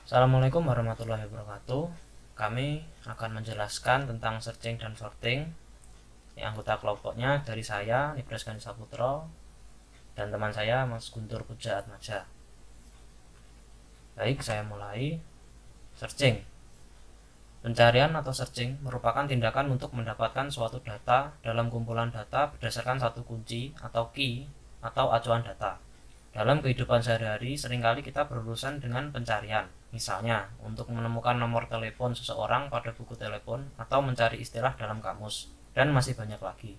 Assalamualaikum warahmatullahi wabarakatuh. Kami akan menjelaskan tentang searching dan sorting. Anggota kelompoknya dari saya, Nibras Gani Saputro, dan teman saya, Mas Guntur Puja Atmaja. Baik, saya mulai. Searching. Pencarian atau searching merupakan tindakan untuk mendapatkan suatu data dalam kumpulan data berdasarkan satu kunci atau key atau acuan data. Dalam kehidupan sehari-hari, seringkali kita berurusan dengan pencarian. Misalnya, untuk menemukan nomor telepon seseorang pada buku telepon atau mencari istilah dalam kamus, dan masih banyak lagi.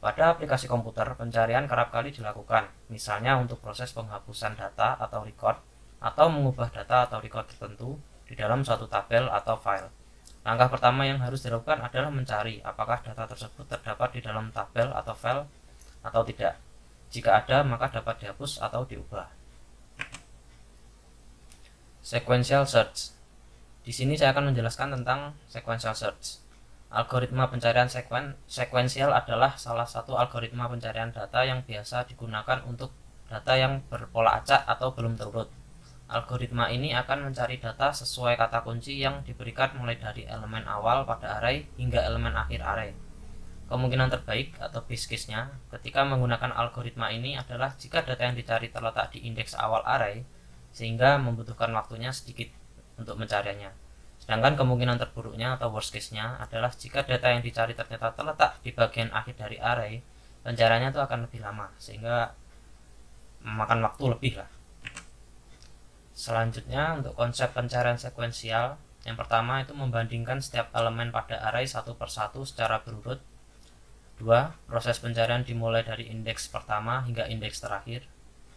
Pada aplikasi komputer, pencarian kerap kali dilakukan, misalnya untuk proses penghapusan data atau record, atau mengubah data atau record tertentu di dalam suatu tabel atau file. Langkah pertama yang harus dilakukan adalah mencari apakah data tersebut terdapat di dalam tabel atau file atau tidak. Jika ada, maka dapat dihapus atau diubah. Sequential search. Di sini saya akan menjelaskan tentang sequential search. Algoritma pencarian sekuensial adalah salah satu algoritma pencarian data yang biasa digunakan untuk data yang berpola acak atau belum terurut. Algoritma ini akan mencari data sesuai kata kunci yang diberikan mulai dari elemen awal pada array hingga elemen akhir array. Kemungkinan terbaik atau base case-nya ketika menggunakan algoritma ini adalah jika data yang dicari terletak di indeks awal array, sehingga membutuhkan waktunya sedikit untuk mencarinya. Sedangkan kemungkinan terburuknya atau worst case-nya adalah jika data yang dicari ternyata terletak di bagian akhir dari array, pencariannya itu akan lebih lama, sehingga memakan waktu lebih lah. Selanjutnya, untuk konsep pencarian sekuensial, yang pertama itu membandingkan setiap elemen pada array satu persatu secara berurut. 2. Proses pencarian dimulai dari indeks pertama hingga indeks terakhir.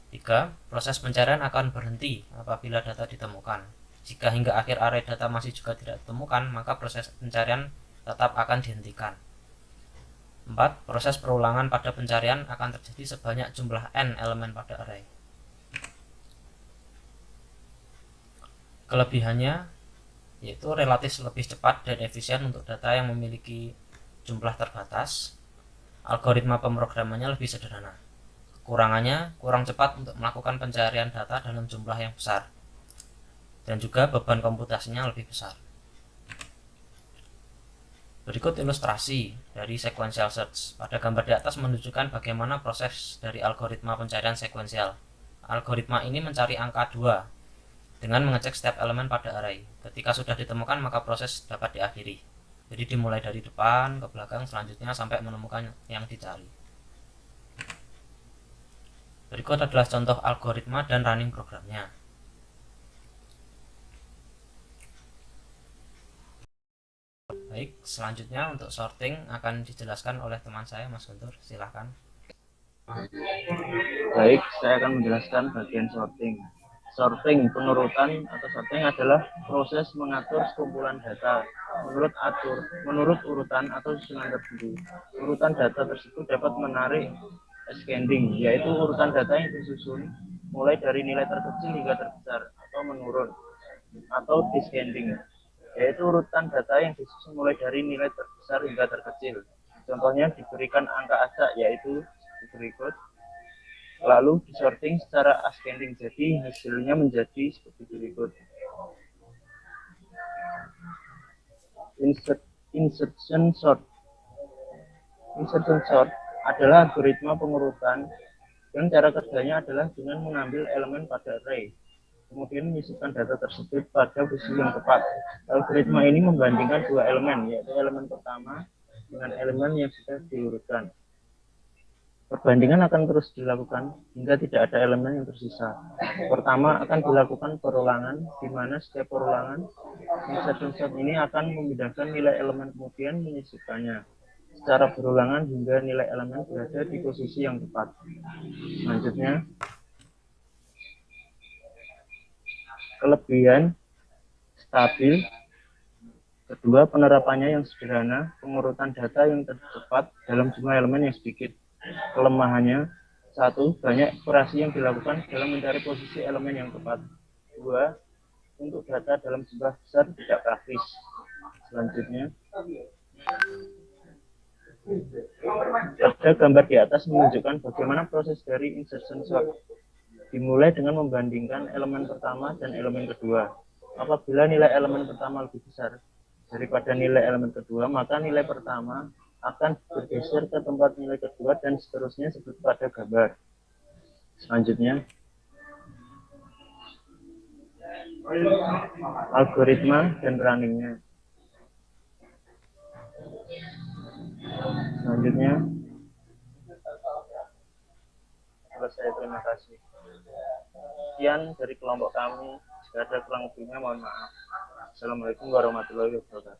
3. Proses pencarian akan berhenti apabila data ditemukan. Jika hingga akhir array data masih juga tidak ditemukan, maka proses pencarian tetap akan dihentikan. 4. Proses perulangan pada pencarian akan terjadi sebanyak jumlah n elemen pada array. Kelebihannya yaitu relatif lebih cepat dan efisien untuk data yang memiliki jumlah terbatas. Algoritma pemrogramannya lebih sederhana. Kekurangannya, kurang cepat untuk melakukan pencarian data dalam jumlah yang besar, dan juga beban komputasinya lebih besar. Berikut ilustrasi dari sequential search. Pada gambar di atas menunjukkan bagaimana proses dari algoritma pencarian sekuensial. Algoritma ini mencari angka 2 dengan mengecek setiap elemen pada array. Ketika sudah ditemukan, maka proses dapat diakhiri. Jadi dimulai dari depan ke belakang, selanjutnya sampai menemukan yang dicari. Berikut adalah contoh algoritma dan running programnya. Baik, selanjutnya untuk sorting akan dijelaskan oleh teman saya, Mas Guntur. Silahkan. Baik, saya akan menjelaskan bagian sorting. Sorting, penurutan atau sorting adalah proses mengatur sekumpulan data menurut urutan atau susunan tertentu. Urutan data tersebut dapat menarik ascending, yaitu urutan data yang disusun mulai dari nilai terkecil hingga terbesar atau menurun, atau descending, yaitu urutan data yang disusun mulai dari nilai terbesar hingga terkecil. Contohnya diberikan angka acak, yaitu berikut. Lalu disorting secara ascending, jadi hasilnya menjadi seperti berikut. Insertion sort. Insertion sort adalah algoritma pengurutan dan cara kerjanya adalah dengan mengambil elemen pada array, kemudian menyisipkan data tersebut pada posisi yang tepat. Algoritma ini membandingkan dua elemen, yaitu elemen pertama dengan elemen yang sudah diurutkan. Perbandingan akan terus dilakukan hingga tidak ada elemen yang tersisa. Pertama akan dilakukan perulangan, di mana setiap perulangan insertion sort ini akan memindahkan nilai elemen kemudian menyisipkannya secara berulangan hingga nilai elemen berada di posisi yang tepat. Selanjutnya, kelebihan stabil. Kedua, penerapannya yang sederhana, pengurutan data yang tercepat dalam jumlah elemen yang sedikit. Kelemahannya, 1. Banyak operasi yang dilakukan dalam mencari posisi elemen yang tepat. 2. Untuk data dalam jumlah besar tidak praktis. Selanjutnya, pada gambar di atas menunjukkan bagaimana proses dari insertion sort. Dimulai dengan membandingkan elemen pertama dan elemen kedua. Apabila nilai elemen pertama lebih besar daripada nilai elemen kedua, maka nilai pertama akan bergeser ke tempat nilai kedua dan seterusnya seperti pada gambar. Selanjutnya, algoritma dan runningnya. Selanjutnya, selesai. Terima kasih. Sekian dari kelompok kami. Jika ada kurang lebihnya, mohon maaf. Assalamualaikum warahmatullahi wabarakatuh.